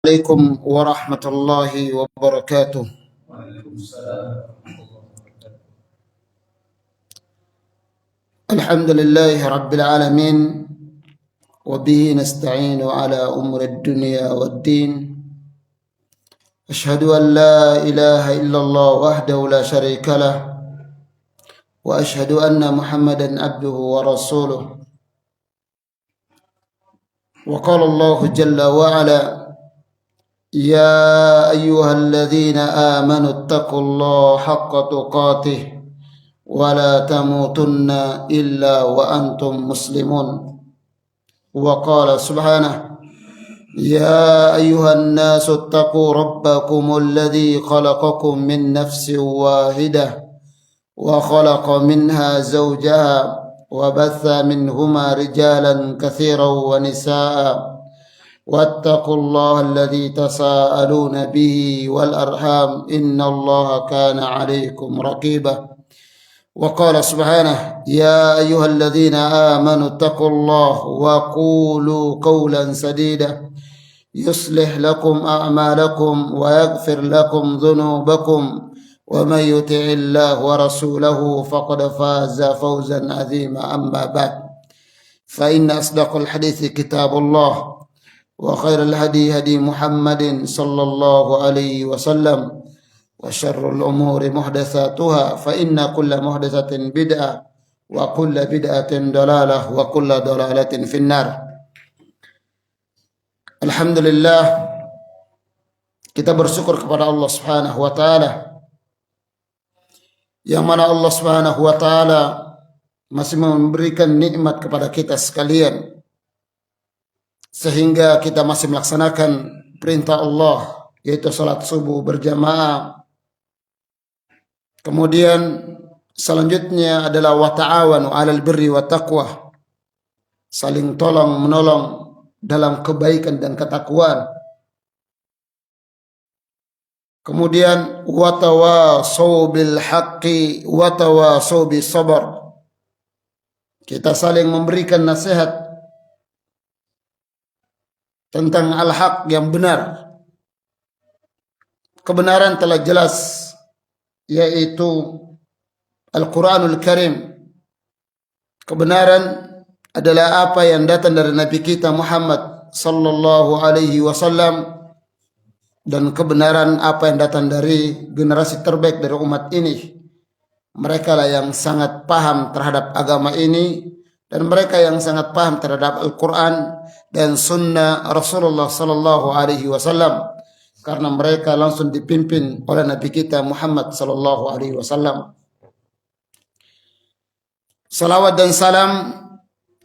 عليكم ورحمة الله وبركاته. الحمد لله رب العالمين، وبه نستعين على أمور الدنيا والدين. أشهد أن لا إله إلا الله وحده لا شريك له، وأشهد أن محمدا عبده ورسوله. وقال الله جل وعلا: يا أيها الذين آمنوا اتقوا الله حق تقاته ولا تموتن إلا وأنتم مسلمون. وقال سبحانه: يا أيها الناس اتقوا ربكم الذي خلقكم من نفس واحدة وخلق منها زوجها وبث منهما رجالا كثيرا ونساء واتقوا الله الذي تساءلون به والأرحام إن الله كان عليكم رقيبا. وقال سبحانه: يا أيها الذين آمنوا اتقوا الله وقولوا قولا سديدا يصلح لكم أعمالكم ويغفر لكم ذنوبكم ومن يطع الله ورسوله فقد فاز فوزا عظيما. أما بعد، فإن أصدق الحديث كتاب الله، وخير الهدي هدي محمد صلى الله عليه وسلم، وشر الأمور محدثاتها، فإن كل محدثة بدعة وكل بدعة ضلالة وكل ضلالة في النار. Alhamdulillah, kita bersyukur kepada Allah Subhanahu wa taala, yang mana Allah Subhanahu wa taala masih memberikan nikmat kepada kita sekalian, sehingga kita masih melaksanakan perintah Allah, yaitu salat subuh berjamaah. Kemudian selanjutnya adalah wa ta'awanu 'alal birri wa taqwa, saling tolong menolong dalam kebaikan dan ketakwaan. Kemudian wa tawasau bil haqqi wa tawasau bis sabr, kita saling memberikan nasihat tentang al-haq yang benar. Kebenaran telah jelas, yaitu Al-Quranul Karim. Kebenaran adalah apa yang datang dari Nabi kita Muhammad sallallahu alaihi wasallam, dan kebenaran apa yang datang dari generasi terbaik dari umat ini. Mereka lah yang sangat paham terhadap agama ini, dan mereka yang sangat paham terhadap Al-Quran dan Sunnah Rasulullah sallallahu alaihi wasallam, karena mereka langsung dipimpin oleh Nabi kita Muhammad sallallahu alaihi wasallam. Salawat dan salam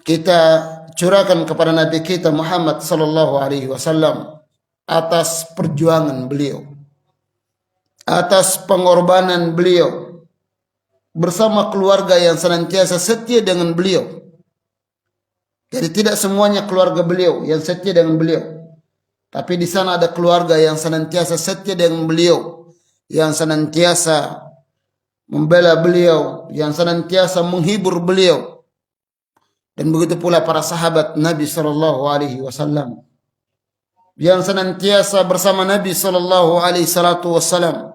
kita curahkan kepada Nabi kita Muhammad sallallahu alaihi wasallam atas perjuangan beliau, atas pengorbanan beliau, bersama keluarga yang senantiasa setia dengan beliau. Jadi tidak semuanya keluarga beliau yang setia dengan beliau, tapi di sana ada keluarga yang senantiasa setia dengan beliau, yang senantiasa membela beliau, yang senantiasa menghibur beliau. Dan begitu pula para sahabat Nabi sallallahu alaihi wasallam yang senantiasa bersama Nabi sallallahu alaihi wasallam,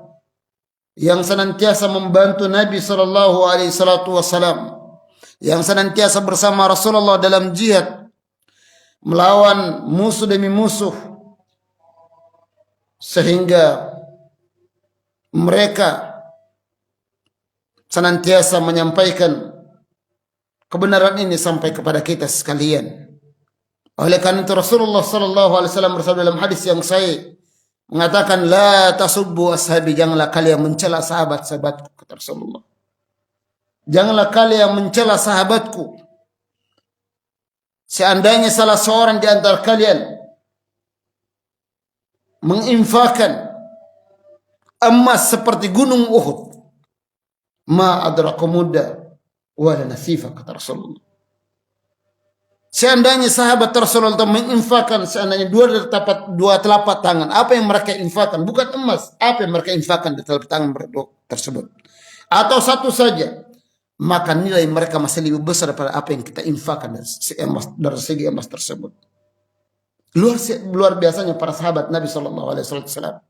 yang senantiasa membantu Nabi sallallahu alaihi wasallam, yang senantiasa bersama Rasulullah dalam jihad melawan musuh demi musuh, sehingga mereka senantiasa menyampaikan kebenaran ini sampai kepada kita sekalian. Oleh karena itu Rasulullah sallallahu alaihi wasallam bersabda dalam hadis yang sahih, mengatakan, la tasubbu ashabi, janganlah kalian mencela sahabat-sahabatku, kata Rasulullah. Janganlah kalian mencela sahabatku. Seandainya salah seorang di antara kalian menginfakkan emas seperti gunung Uhud, ma adraka mudda wala nasifa, kata Rasulullah. Seandainya sahabat Rasulullah menginfakkan seandainya dua telapak tangan, apa yang mereka infakkan? Bukan emas, apa yang mereka infakkan di telapak tangan tersebut? Atau satu saja, maka nilai mereka masih lebih besar daripada apa yang kita infakkan dari segi emas tersebut. Luar biasanya para sahabat Nabi Shallallahu Alaihi Wasallam.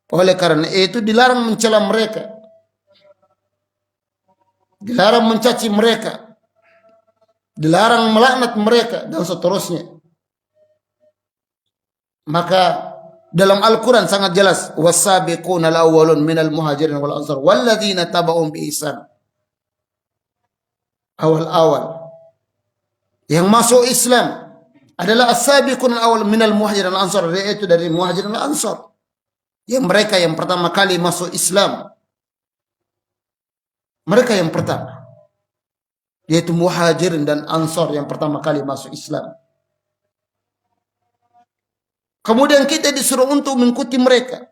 Oleh karena itu dilarang mencela mereka, dilarang mencaci mereka, dilarang melaknat mereka dan seterusnya. Maka dalam Al-Quran sangat jelas, wasabiquna al-awwalun minal muhajirin wal ansar walladzina taba'um bi ihsan. Awal-awal yang masuk Islam adalah as-sabiqun al-awwal minal muhajirin wal ansar, yaitu dari muhajirin wal ansar. Yang mereka yang pertama kali masuk Islam. Mereka yang pertama, yaitu muhajirin dan ansar yang pertama kali masuk Islam. Kemudian kita disuruh untuk mengikuti mereka.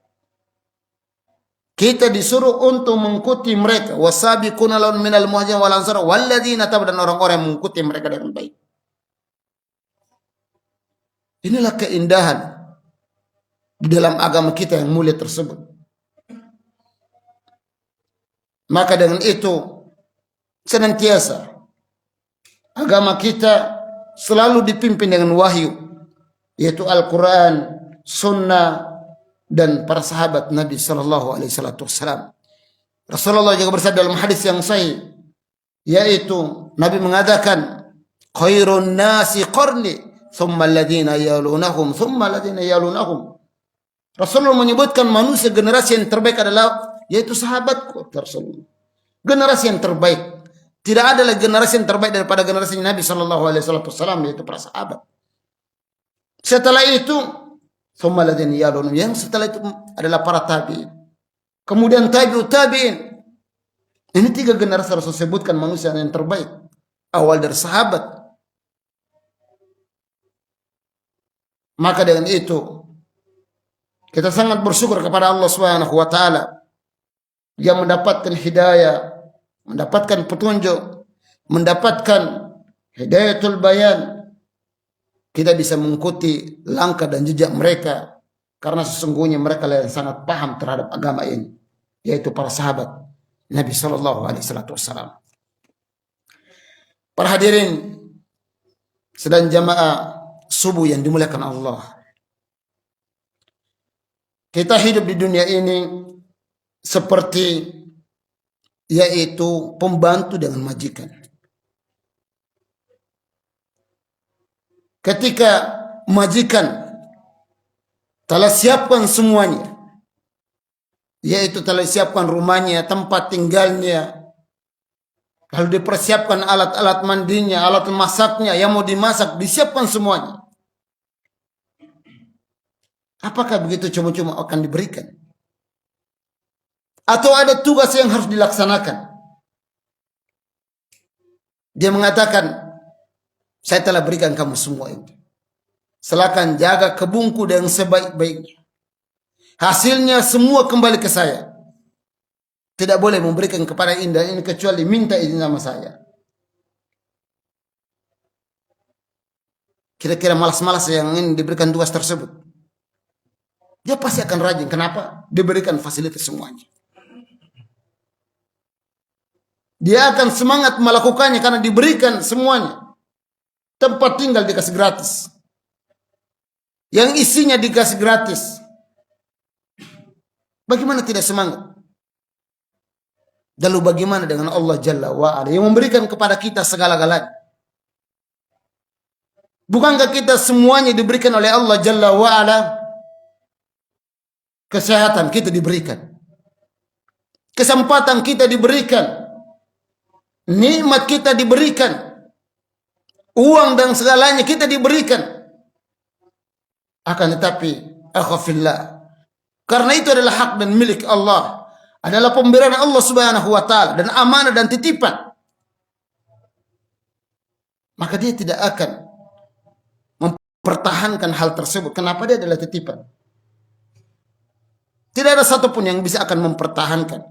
Kita disuruh untuk mengikuti mereka. Wasabiquna lahum minal muhajirin wal ansar walladzina tabi'u, dan orang-orang yang mengikuti mereka dengan baik. Inilah keindahan di dalam agama kita yang mulia tersebut. Maka dengan itu senantiasa agama kita selalu dipimpin dengan wahyu, yaitu Al-Quran, Sunnah, dan para sahabat Nabi Sallallahu Alaihi Wasallam. Rasulullah juga bersabda dalam hadis yang sahih, yaitu Nabi mengatakan, khairun nasi qarni, thumma alladhina yalunahum, thumma alladhina yalunahum. Rasulullah menyebutkan manusia generasi yang terbaik adalah yaitu sahabatku. Rasulullah, generasi yang terbaik. Tidak ada lagi generasi yang terbaik daripada generasi Nabi Sallallahu Alaihi Wasallam, yaitu para sahabat. Setelah itu, yang setelah itu adalah para tabi'in. Kemudian tabi'in. Ini 3 generasi Rasul sebutkan manusia yang terbaik. Awal dari sahabat. Maka dengan itu kita sangat bersyukur kepada Allah Subhanahu wa taala yang mendapatkan hidayah, mendapatkan petunjuk, mendapatkan hidayatul bayan. Kita bisa mengikuti langkah dan jejak mereka karena sesungguhnya mereka yang sangat paham terhadap agama ini, yaitu para sahabat Nabi Sallallahu Alaihi Wasallam. Para hadirin sedang jamaah subuh yang dimuliakan Allah. Kita hidup di dunia ini seperti yaitu pembantu dengan majikan. Ketika majikan telah siapkan semuanya, yaitu telah siapkan rumahnya, tempat tinggalnya, lalu dipersiapkan alat-alat mandinya, alat masaknya, yang mau dimasak, disiapkan semuanya. Apakah begitu cuma-cuma akan diberikan? Atau ada tugas yang harus dilaksanakan? Dia mengatakan, saya telah berikan kamu semua ini. Silakan jaga kebunku dengan sebaik-baiknya. Hasilnya semua kembali ke saya. Tidak boleh memberikan kepada indah ini kecuali minta izin sama saya. Kira-kira malas-malas yang ingin diberikan tugas tersebut. Dia pasti akan rajin. Kenapa? Diberikan fasilitas semuanya. Dia akan semangat melakukannya karena diberikan semuanya. Tempat tinggal dikasih gratis. Yang isinya dikasih gratis. Bagaimana tidak semangat? Lalu bagaimana dengan Allah Jalla wa'ala yang memberikan kepada kita segala-galanya? Bukankah kita semuanya diberikan oleh Allah Jalla wa'ala? Kesehatan kita diberikan. Kesempatan kita diberikan. Nikmat kita diberikan. Uang dan segalanya kita diberikan. Akan tetapi, akhafillah, karena itu adalah hak dan milik Allah, adalah pemberian Allah Subhanahu wa taala dan amanah dan titipan. Maka dia tidak akan mempertahankan hal tersebut. Kenapa? Dia adalah titipan. Tidak ada satupun yang bisa akan mempertahankan.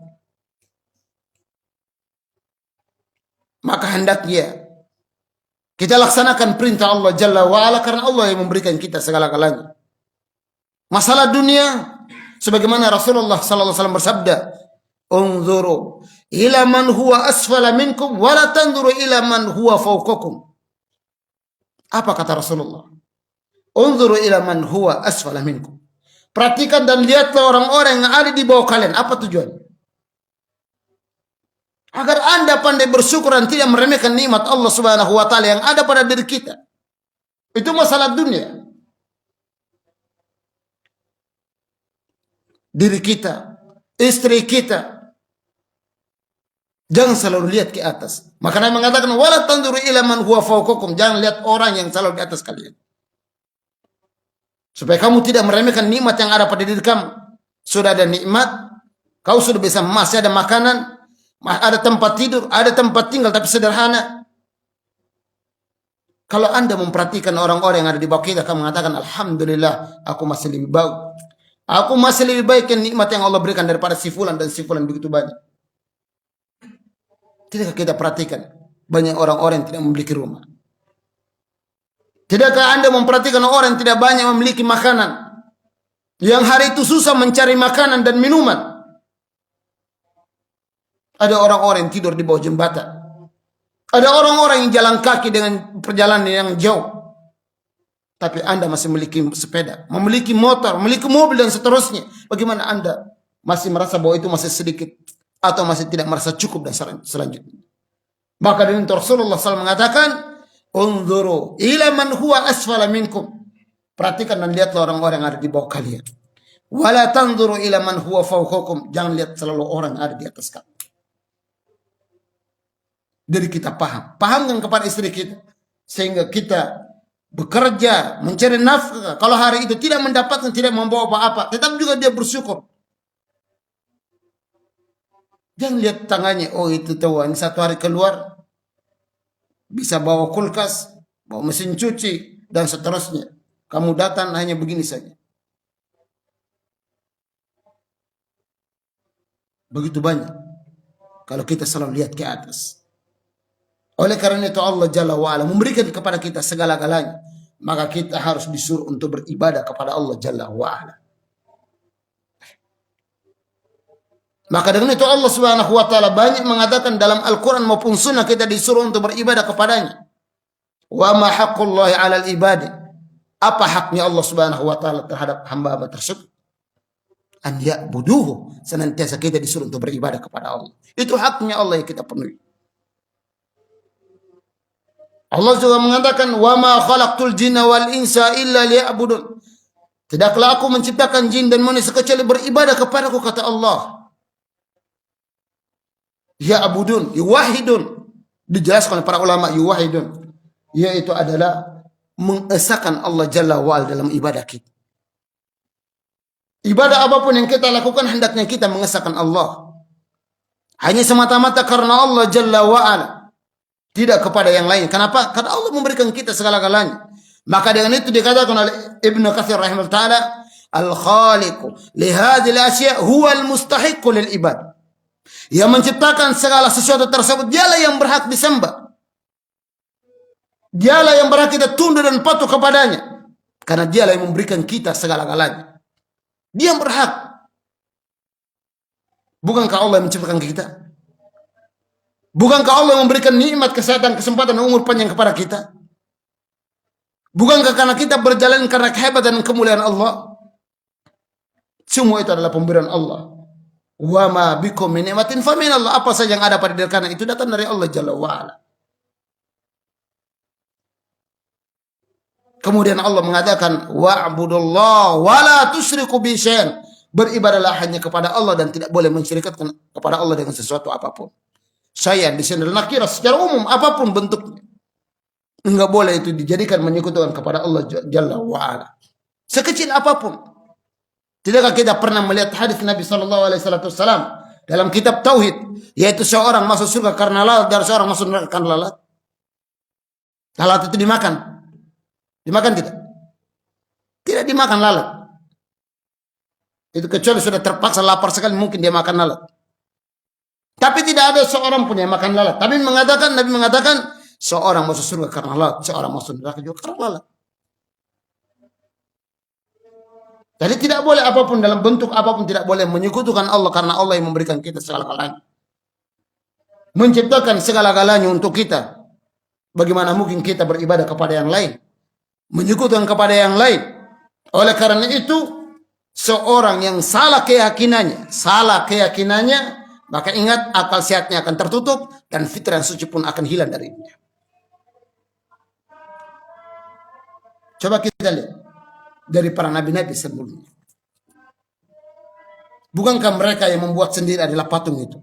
Maka hendaknya kita laksanakan perintah Allah Jalla wa'ala karena Allah yang memberikan kita segala-galanya. Masalah dunia, sebagaimana Rasulullah sallallahu alaihi wasallam bersabda, "Unzuru ila man huwa asfala minkum wa la tanzuru ila man huwa fawqakum." Apa kata Rasulullah? Unzuru ila man huwa asfala minkum. Perhatikan dan lihatlah orang-orang yang ada di bawah kalian. Apa tujuannya? Agar Anda pandai bersyukur dan tidak meremehkan nikmat Allah Subhanahu wa taala yang ada pada diri kita. Itu masalah dunia. Diri kita, istri kita. Jangan selalu lihat ke atas. Maka Nabi mengatakan wala tanzuru ila man huwa fawqakum. Jangan lihat orang yang selalu di atas kalian. Supaya kamu tidak meremehkan nikmat yang ada pada diri kamu. Sudah ada nikmat, kau sudah bisa masih ada makanan, ada tempat tidur, ada tempat tinggal tapi sederhana. Kalau Anda memperhatikan orang-orang yang ada di bawah kita, kamu mengatakan alhamdulillah, aku masih lebih baik. Aku masih lebih baik yang nikmat yang Allah berikan daripada si fulan dan si fulan begitu banyak. Tidakkah kita perhatikan banyak orang-orang yang tidak memiliki rumah? Tidakkah Anda memperhatikan orang yang tidak banyak memiliki makanan? Yang hari itu susah mencari makanan dan minuman. Ada orang-orang yang tidur di bawah jembatan. Ada orang-orang yang jalan kaki dengan perjalanan yang jauh. Tapi Anda masih memiliki sepeda, memiliki motor, memiliki mobil dan seterusnya. Bagaimana Anda masih merasa bahwa itu masih sedikit atau masih tidak merasa cukup dan selanjutnya? Maka dari itu Rasulullah SAW mengatakan, unzuru ila man huwa asfala minkum. Perhatikan dan lihatlah orang-orang yang ada di bawah kalian. Wala tanzuru ila man huwa fawqakum. Jangan lihat selalu orang yang ada di atas kamu. Dari kita pahamkan kepada istri kita, sehingga kita bekerja mencari nafkah. Kalau hari itu tidak mendapatkan, tidak membawa apa-apa, tetap juga dia bersyukur. Jangan lihat tangannya, oh itu tahu ini satu hari keluar bisa bawa kulkas, bawa mesin cuci dan seterusnya. Kamu datang hanya begini saja. Begitu banyak kalau kita selalu lihat ke atas. Oleh karena itu Allah Jalla wa'ala memberikan kepada kita segala-galanya. Maka kita harus disuruh untuk beribadah kepada Allah Jalla wa'ala. Maka dengan itu Allah Subhanahu wa taala banyak mengatakan dalam Al-Qur'an maupun sunnah kita disuruh untuk beribadah kepadanya. Wa ma haqqullahi 'alal ibadi. Apa haknya Allah Subhanahu wa taala terhadap hamba-hamba tersebut? An ya'buduhu. Senantiasa kita disuruh untuk beribadah kepada Allah. Itu haknya Allah yang kita penuhi. Allah juga mengatakan wa ma khalaqtul jinna wal insa illa liya'budun. Tidaklah aku menciptakan jin dan manusia kecuali beribadah kepadaku, kata Allah. Ya'budun, yuwahidun. Dijelaskan oleh para ulama yuwahidun, yaitu adalah mengesahkan Allah Jalla wa'ala dalam ibadah kita. Ibadah apapun yang kita lakukan hendaknya kita mengesahkan Allah. Hanya semata-mata karena Allah Jalla wa'ala. Tidak kepada yang lain. Kenapa? Karena Allah memberikan kita segala-galanya. Maka dengan itu dikatakan oleh Ibnu Katsir rahimahullah ta'ala, al-khaliqu lihadil asya' huwa al-mustahiqu lil ibad. Yang menciptakan segala sesuatu tersebut, dialah yang berhak disembah. Dialah yang berhak kita tunduk dan patuh kepadanya. Karena dialah yang memberikan kita segala-galanya. Dia yang berhak. Bukankah Allah yang menciptakan kita? Bukankah Allah memberikan nikmat, kesehatan, kesempatan, dan umur panjang kepada kita? Bukankah karena kita berjalan karena kehebatan dan kemuliaan Allah? Semua itu adalah pemberian Allah. Wa ma bikum min ni'matin fa min Allah. Apa saja yang ada pada diri kalian itu datang dari Allah Jalla wa'ala. Kemudian Allah mengatakan wa'budullah wa la tusyriku bi syai'an. Beribadahlah hanya kepada Allah dan tidak boleh mensyirikatkan kepada Allah dengan sesuatu apapun. Saya di sini adalah nakirah secara umum apapun bentuknya. Enggak boleh itu dijadikan menyekutukan kepada Allah Jalla wa'ala. Sekecil apapun. Tidakkah kita pernah melihat hadis Nabi SAW dalam kitab Tauhid, yaitu seorang masuk surga karena lalat dan seorang masuk neraka karena lalat? Lalat itu dimakan. Dimakan tidak? Tidak dimakan lalat. Itu kecuali sudah terpaksa lapar sekali mungkin dia makan lalat. Tapi tidak ada seorang pun yang makan lalat. Tapi Nabi mengatakan seorang masuk surga karena lalat, seorang masuk neraka juga karena lalat. Jadi tidak boleh apapun dalam bentuk apapun tidak boleh menyekutukan Allah karena Allah yang memberikan kita segala-galanya. Menciptakan segala-galanya untuk kita. Bagaimana mungkin kita beribadah kepada yang lain? menyekutukan kepada yang lain. Oleh karena itu, seorang yang salah keyakinannya, maka ingat akal sehatnya akan tertutup dan fitrah yang suci pun akan hilang darinya. Coba kita lihat dari para nabi-nabi sebelumnya. Bukankah mereka yang membuat sendiri adalah patung itu?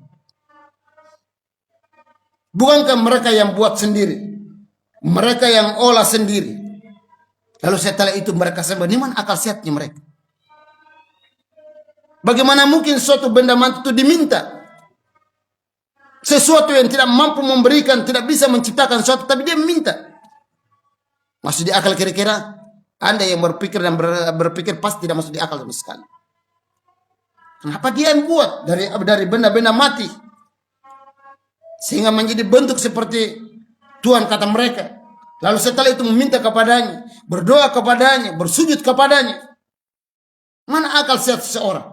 Bukankah mereka yang buat sendiri? Mereka yang olah sendiri. Lalu setelah itu mereka sebut, di mana akal sehatnya mereka? Bagaimana mungkin suatu benda mati itu diminta? Sesuatu yang tidak mampu memberikan, tidak bisa menciptakan sesuatu, tapi dia meminta. Masuk di akal kira-kira? Anda yang berpikir dan berpikir pasti tidak masuk di akal sama sekali. Kenapa dia yang buat dari benda-benda mati sehingga menjadi bentuk seperti Tuhan kata mereka? Lalu setelah itu meminta kepadanya, berdoa kepadanya, bersujud kepadanya. Mana akal sehat seseorang?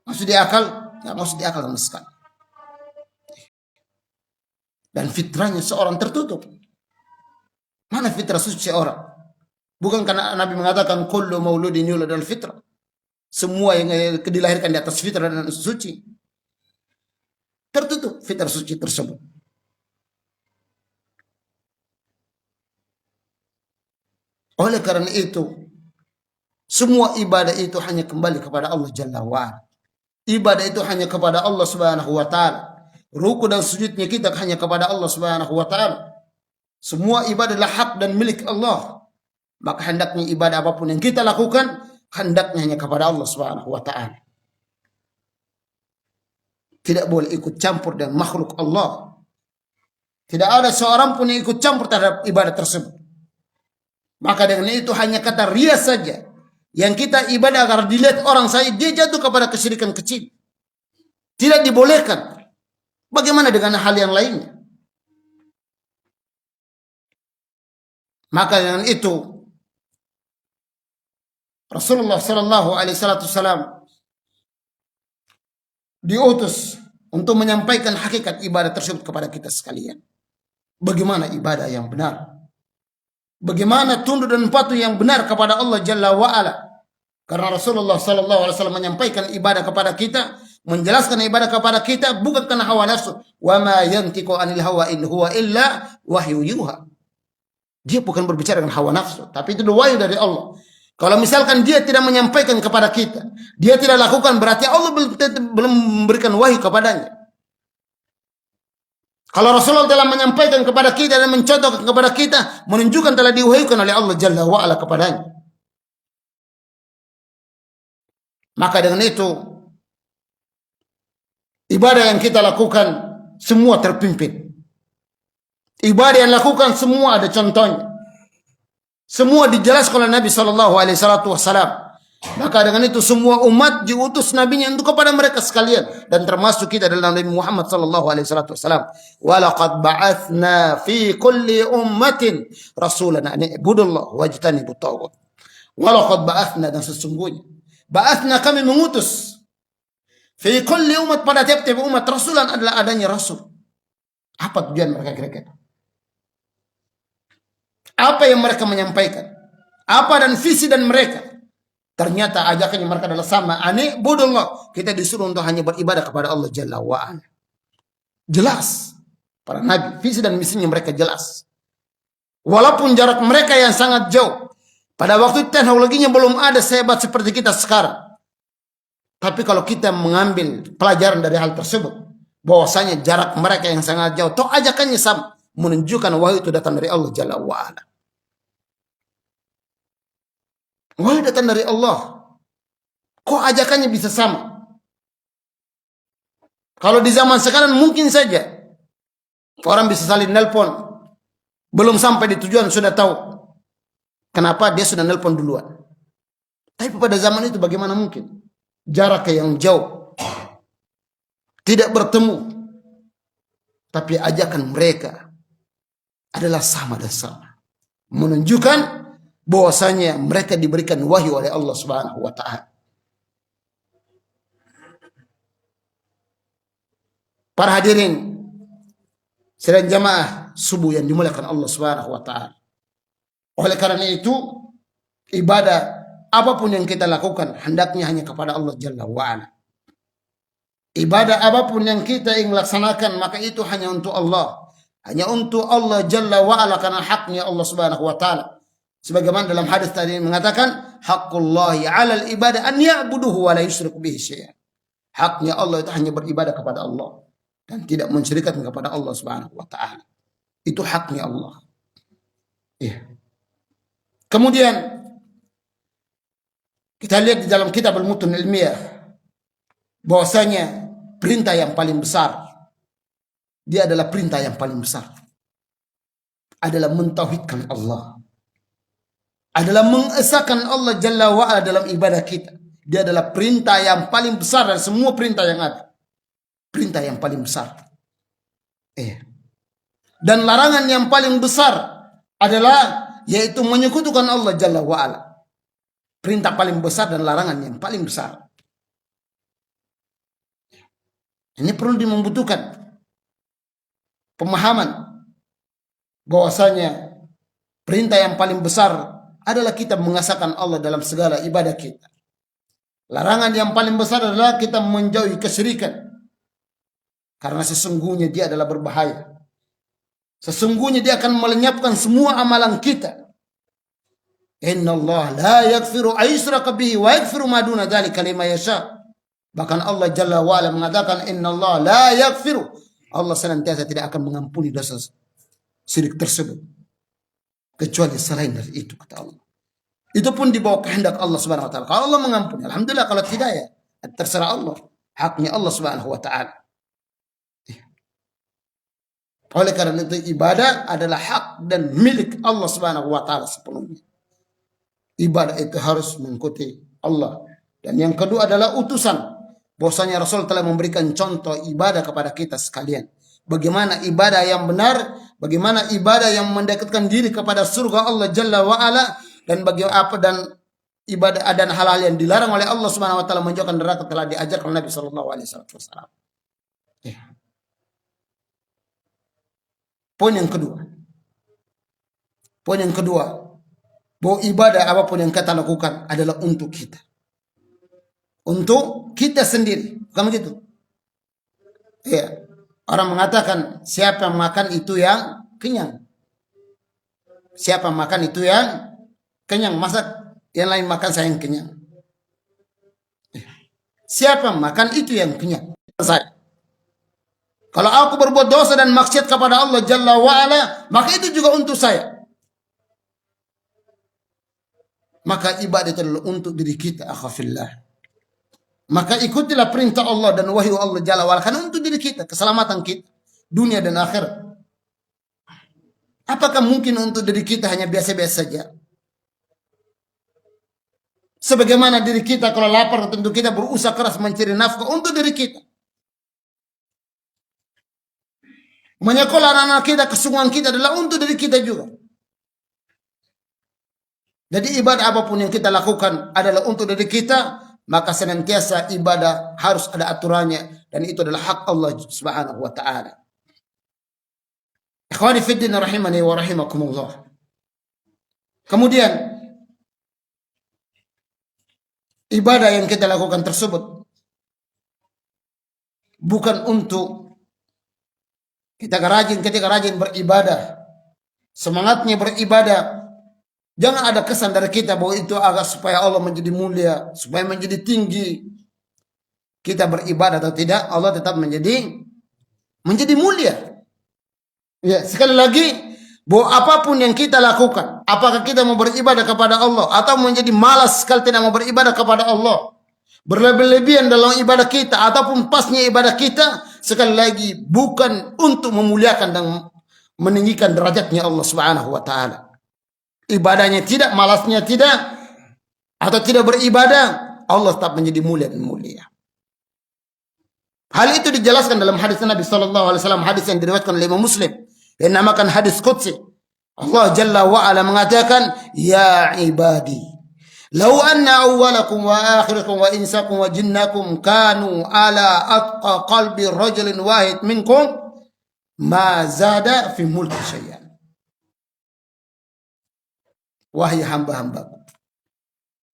Masuk di akal? Nggak masuk di akal sama sekali. Dan fitrahnya seorang tertutup. Mana fitrah suci seorang? Bukan karena Nabi mengatakan kullu mauludin yulad al fitrah. Semua yang dilahirkan di atas fitrah dan suci. Tertutup fitrah suci tersebut. Oleh karena itu, semua ibadah itu hanya kembali kepada Allah Jalla wa'ala. Ibadah itu hanya kepada Allah Subhanahu wa ta'ala. Ruku dan sujudnya kita hanya kepada Allah Subhanahu wa ta'ala. Semua ibadah adalah hak dan milik Allah. Maka hendaknya ibadah apapun yang kita lakukan, hendaknya hanya kepada Allah Subhanahu wa ta'ala. Tidak boleh ikut campur dengan makhluk Allah. Tidak ada seorang pun yang ikut campur terhadap ibadah tersebut. Maka dengan itu hanya kata riya saja. Yang kita ibadah agar dilihat orang saja, dia jatuh kepada kesyirikan kecil. Tidak dibolehkan. Bagaimana dengan hal yang lainnya? Maka dengan itu Rasulullah sallallahu alaihi wasallam diutus untuk menyampaikan hakikat ibadah tersebut kepada kita sekalian. Bagaimana ibadah yang benar? Bagaimana tunduk dan patuh yang benar kepada Allah Jalla wa'ala? Karena Rasulullah sallallahu alaihi wasallam menyampaikan ibadah kepada kita, menjelaskan ibadah kepada kita bukan karena hawa nafsu. Wa ma yantiqu anil hawa in huwa illa wahyu yuha. Dia bukan berbicara dengan hawa nafsu, tapi itu wahyu dari Allah. Kalau misalkan dia tidak menyampaikan kepada kita, dia tidak lakukan, berarti Allah belum memberikan wahyu kepadanya. Kalau Rasulullah telah menyampaikan kepada kita dan mencontohkan kepada kita, menunjukkan telah diwahyukan oleh Allah Jalla wa'ala kepadanya. Maka dengan itu, ibadah yang kita lakukan semua terpimpin. Ibadah yang lakukan semua ada contohnya. Semua dijelaskan oleh Nabi SAW. Maka dengan itu semua umat diutus nabinya untuk kepada mereka sekalian. Dan termasuk kita dalam Nabi Muhammad SAW. Walaqad ba'athna fi kulli ummatin rasulana ni'budullah wajtanibut taghut. Walaqad ba'athna, dan sesungguhnya ba'athna, kami mengutus fi kulli umat, pada tiap-tiap umat rasulan, adalah adanya rasul. Apa tujuan mereka kira-kira? Apa yang mereka menyampaikan? Apa dan visi dan mereka? Ternyata ajakannya mereka adalah sama. Ani'budullah. Kita disuruh untuk hanya beribadah kepada Allah Jalla wa'ala. Jelas. Para nabi, visi dan misinya mereka jelas. Walaupun jarak mereka yang sangat jauh. Pada waktu teknologinya belum ada sehebat seperti kita sekarang. Tapi kalau kita mengambil pelajaran dari hal tersebut, bahwasanya jarak mereka yang sangat jauh, toh ajakannya sama, menunjukkan wahyu itu datang dari Allah Jalla wa'ala. Wahyu datang dari Allah. Kok ajakannya bisa sama? Kalau di zaman sekarang mungkin saja orang bisa saling nelpon, belum sampai di tujuan sudah tahu. Kenapa? Dia sudah nelpon duluan. Tapi pada zaman itu bagaimana mungkin? Jarak yang jauh, tidak bertemu, tapi ajakan mereka adalah sama dan sama, menunjukkan bahwasanya mereka diberikan wahyu oleh Allah Subhanahu wa ta'ala. Para hadirin sidang jamaah subuh yang dimuliakan Allah Subhanahu wa ta'ala. Oleh karena itu, ibadah apapun yang kita lakukan hendaknya hanya kepada Allah Jalla wa'ala. Ibadah apapun yang kita ingin laksanakan maka itu hanya untuk Allah. Hanya untuk Allah Jalla wa'ala karena haknya Allah Subhanahu wa ta'ala. Sebagaimana dalam hadis tadi mengatakan, haqqullahi 'alal ibadah an ya'buduhu wa la yusyriku bihi syai'an. Haknya Allah itu hanya beribadah kepada Allah dan tidak mensyirikkan kepada Allah Subhanahu wa ta'ala. Itu haknya Allah. Iya. Kemudian kita lihat di dalam kitab Al-Mutun Ilmiah bahwasanya perintah yang paling besar, dia adalah perintah yang paling besar, adalah mentauhidkan Allah, adalah mengesahkan Allah Jalla wa'ala dalam ibadah kita. Dia adalah perintah yang paling besar dari semua perintah yang ada. Perintah yang paling besar. Dan larangan yang paling besar adalah yaitu menyekutukan Allah Jalla wa'ala. Perintah paling besar dan larangan yang paling besar. Ini perlu membutuhkan pemahaman bahwasanya perintah yang paling besar adalah kita mengesahkan Allah dalam segala ibadah kita. Larangan yang paling besar adalah kita menjauhi kesyirikan. Karena sesungguhnya dia adalah berbahaya. Sesungguhnya dia akan melenyapkan semua amalan kita. Inna Allah la yaghfiru ayyushraka bihi wa yaghfiru ma duna dzalika liman yasha. Bahkan Allah Jalla wa'ala mengatakan inna Allah la yaghfiru. Allah senantiasa tidak akan mengampuni dosa syirik tersebut kecuali selain dari itu, kata Allah. Itu pun di bawah kehendak Allah Subhanahu wa taala. Kalau Allah mengampuni, alhamdulillah. Kalau tidak ya terserah Allah. Haknya Allah Subhanahu wa taala. Oleh karena itu ibadah adalah hak dan milik Allah Subhanahu wa taala sepenuhnya. Ibadah itu harus mengikuti Allah. Dan yang kedua adalah utusan. Bahwasanya Rasul telah memberikan contoh ibadah kepada kita sekalian. Bagaimana ibadah yang benar, bagaimana ibadah yang mendekatkan diri kepada surga Allah Jalla wa ala, dan bagaimana apa dan ibadah dan hal-hal yang dilarang oleh Allah Subhanahu wa taala menjauhkan neraka telah diajarkan Nabi sallallahu alaihi wasallam. Poin yang kedua, bahwa ibadah apapun yang kita lakukan adalah untuk kita. Untuk kita sendiri. Bukan begitu? Iya. Orang mengatakan siapa yang makan itu yang kenyang. Siapa makan itu yang kenyang. Masa yang lain makan saya yang kenyang. Siapa makan itu yang kenyang. Saya. Kalau aku berbuat dosa dan maksiat kepada Allah Jalla wa'ala, maka itu juga untuk saya. Maka ibadah itu adalah untuk diri kita, akhafillah. Maka ikutilah perintah Allah dan wahyu Allah Jalla wa'ala, karena untuk diri kita, keselamatan kita, dunia dan akhirat. Apakah mungkin untuk diri kita hanya biasa-biasa saja? Sebagaimana diri kita kalau lapar, tentu kita berusaha keras mencari nafkah untuk diri kita. Menyekolah anak-anak kita, kesungguhan kita adalah untuk diri kita juga. Jadi ibadah apapun yang kita lakukan adalah untuk diri kita, maka senantiasa ibadah harus ada aturannya, dan itu adalah hak Allah Subhanahu wa taala. Ikhwani fid din rahimani wa rahimakumullah. Kemudian ibadah yang kita lakukan tersebut bukan untuk ketika rajin beribadah, semangatnya beribadah, jangan ada kesan dari kita bahwa itu agar supaya Allah menjadi mulia, supaya menjadi tinggi. Kita beribadah atau tidak, Allah tetap menjadi mulia. Ya, sekali lagi, bahwa apapun yang kita lakukan, apakah kita mau beribadah kepada Allah atau menjadi malas sekali tidak mau beribadah kepada Allah, berlebih-lebihan dalam ibadah kita ataupun pasnya ibadah kita, sekali lagi bukan untuk memuliakan dan meninggikan derajatnya Allah Subhanahu wa taala. Ibadahnya tidak, malasnya tidak, atau tidak beribadah, Allah tetap menjadi mulia dan mulia. Hal itu dijelaskan dalam hadis Nabi sallallahu alaihi wasallam, hadis yang diriwayatkan oleh Imam Muslim, yang dinamakan hadis qudsi. Allah Jalla wa ala mengatakan, "Ya ibadi, law anna awwalakum wa akhirakum wa insakum wa jinnakum kanu ala atqa qalbi rajulin wahid minkum ma zada fi mulki syai'an." wahai hamba-hambaku.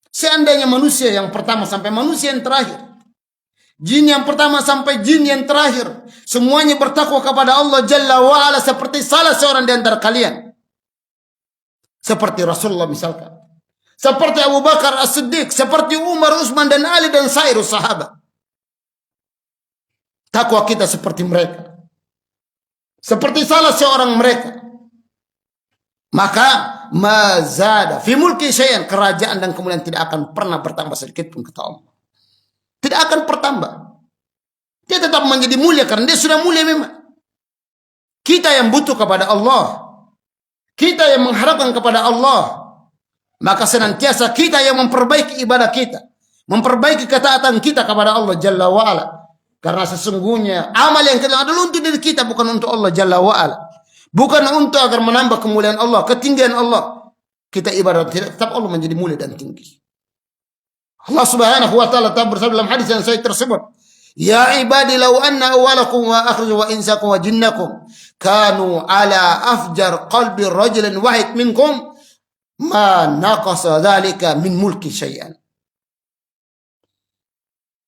Seandainya manusia yang pertama sampai manusia yang terakhir, jin yang pertama sampai jin yang terakhir, semuanya bertakwa kepada Allah Jalla wa'ala seperti salah seorang di antara kalian. Seperti Rasulullah misalkan. Seperti Abu Bakar As-Siddiq, seperti Umar, Utsman dan Ali dan sairus sahabat. Takwa kita seperti mereka. Seperti salah seorang mereka. Maka mazada fi mulki syai'an, kerajaan dan kemuliaan tidak akan pernah bertambah sedikit pun kata Allah. Tidak akan bertambah. Dia tetap menjadi mulia karena dia sudah mulia memang. Kita yang butuh kepada Allah, kita yang mengharapkan kepada Allah, maka senantiasa kita yang memperbaiki ibadah kita, memperbaiki ketaatan kita kepada Allah Jalla wa'ala. Karena sesungguhnya amal yang kita adalah untuk diri kita, bukan untuk Allah Jalla wa'ala. Bukan untuk agar menambah kemuliaan Allah, ketinggian Allah. Kita ibadah tetap Allah menjadi mulia dan tinggi. Allah Subhanahu wa taala bersabda dalam hadis yang saya tersebut, "Ya ibadi law anna awwalakum wa akhirakum wa insakum wa jinnakum kanu ala afjar qalbi rajulin wahid minkum ma naqasa dzalika min mulki syai'an."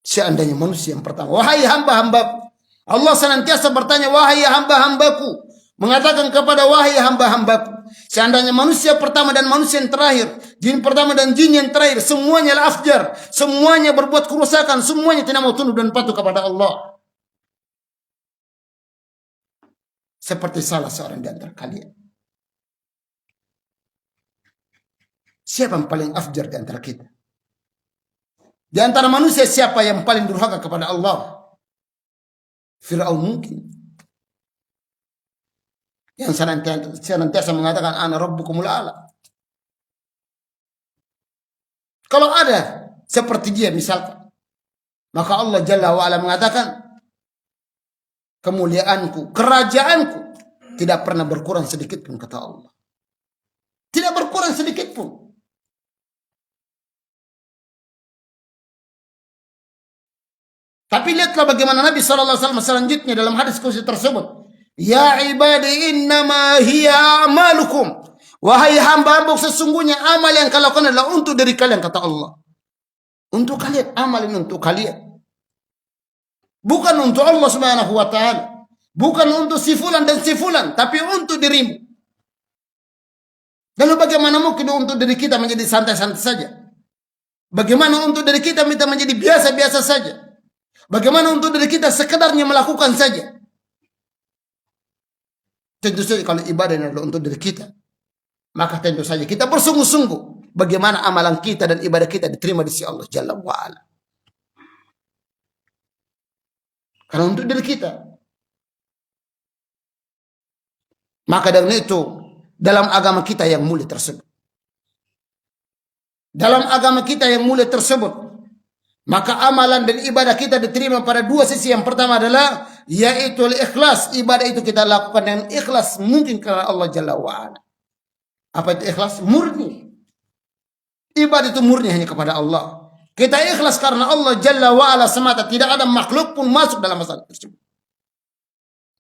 Seandainya manusia yang pertama, wahai hamba-hambaku, Allah senantiasa bertanya, wahai hamba-hambaku, mengatakan kepada wahai hamba-hambaku. Seandainya manusia pertama dan manusia yang terakhir, jin pertama dan jin yang terakhir, semuanya al-afjar, semuanya berbuat kerusakan, semuanya tidak mau tunduk dan patuh kepada Allah. Seperti salah seorang di antara kalian. Siapa yang paling afjar di antara kita? Di antara manusia siapa yang paling durhaka kepada Allah? Fir'aun mungkin. Yang senantiasa mengatakan ana rabbukumul a'la. Kalau ada seperti dia misalkan, maka Allah Jalla wa'ala mengatakan, kemuliaanku, kerajaanku tidak pernah berkurang sedikit pun kata Allah. Tidak berkurang sedikit pun. Tapi lihatlah bagaimana Nabi SAW selanjutnya dalam hadis kursi tersebut. Ya ibadi innama hiya amalukum. Wahai hamba-hamba, sesungguhnya amal yang kalian lakukan adalah untuk diri kalian kata Allah. Untuk kalian, amal ini untuk kalian. Bukan untuk Allah Subhanahu wa taala. Bukan untuk si fulan dan si fulan, tapi untuk dirimu. Lalu bagaimana mungkin untuk diri kita menjadi santai-santai saja? Bagaimana untuk diri kita minta menjadi biasa-biasa saja? Bagaimana untuk diri kita sekedarnya melakukan saja? Tentu saja kalau ibadah adalah untuk diri kita, maka tentu saja kita bersungguh-sungguh bagaimana amalan kita dan ibadah kita diterima di sisi Allah Jalla wa'ala. Karena untuk diri kita. Maka dengan itu, dalam agama kita yang mulia tersebut, maka amalan dan ibadah kita diterima pada dua sisi. Yang pertama adalah yaitu ikhlas. Ibadah itu kita lakukan dengan ikhlas mungkin karena Allah Jalla wa'ala. Apa itu ikhlas? Murni. Ibadah itu murni hanya kepada Allah. Kita ikhlas karena Allah Jalla wa'ala semata. Tidak ada makhluk pun masuk dalam masalah tersebut.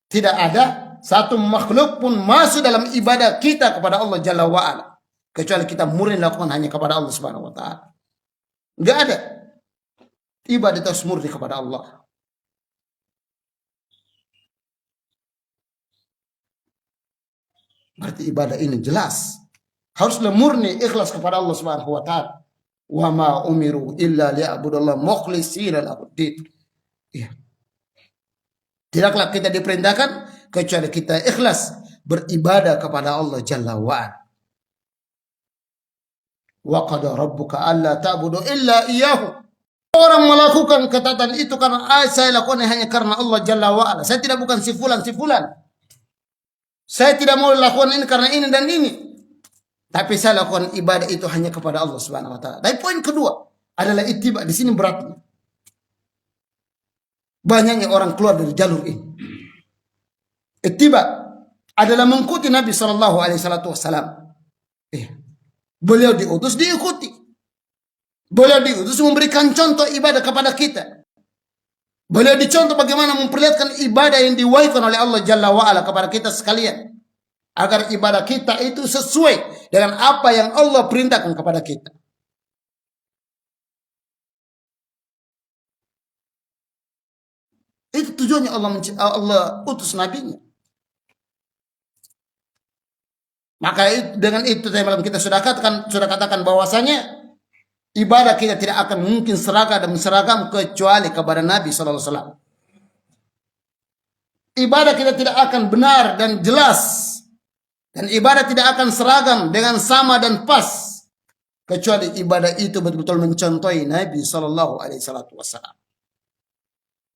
Tidak ada satu makhluk pun masuk dalam ibadah kita kepada Allah Jalla wa'ala, kecuali kita murni lakukan hanya kepada Allah Subhanahu wa ta'ala. Enggak ada. Ibadah itu harus murni kepada Allah. Berarti ibadah ini jelas haruslah murni ikhlas kepada Allah Subhanahu wa taala. Wa ma umiru illa liya'budullaha mukhlishina lahuddin. Iya. Tidaklah kita diperintahkan kecuali kita ikhlas beribadah kepada Allah Jalla wa'ala. Wa qada rabbuka alla ta'budu illa iyyahu. Orang melakukan ketaatan itu karena saya lakukan hanya karena Allah Jalla wa'ala. Saya tidak bukan si fulan. Saya tidak mau lakukan ini karena ini dan ini. Tapi saya lakukan ibadah itu hanya kepada Allah Subhanahu wa taala. Dan poin kedua adalah ittiba. Di sini beratnya. Banyaknya orang keluar dari jalur ini. Ittiba adalah mengikuti Nabi sallallahu alaihi wasallam. Beliau diutus diikuti. Beliau diutus memberikan contoh ibadah kepada kita. Beliau dicontoh bagaimana memperlihatkan ibadah yang diwahyukan oleh Allah Jalla wa'ala kepada kita sekalian. agar ibadah kita itu sesuai dengan apa yang Allah perintahkan kepada kita. Itu tujuannya Allah utus nabinya. Maka dengan itu tadi malam kita sudah katakan bahwasanya ibadah kita tidak akan mungkin seragam kecuali kepada Nabi sallallahu alaihi wasallam. Ibadah kita tidak akan benar dan jelas, dan ibadah tidak akan seragam dengan sama dan pas kecuali ibadah itu betul-betul mencontohi Nabi sallallahu alaihi wasallam.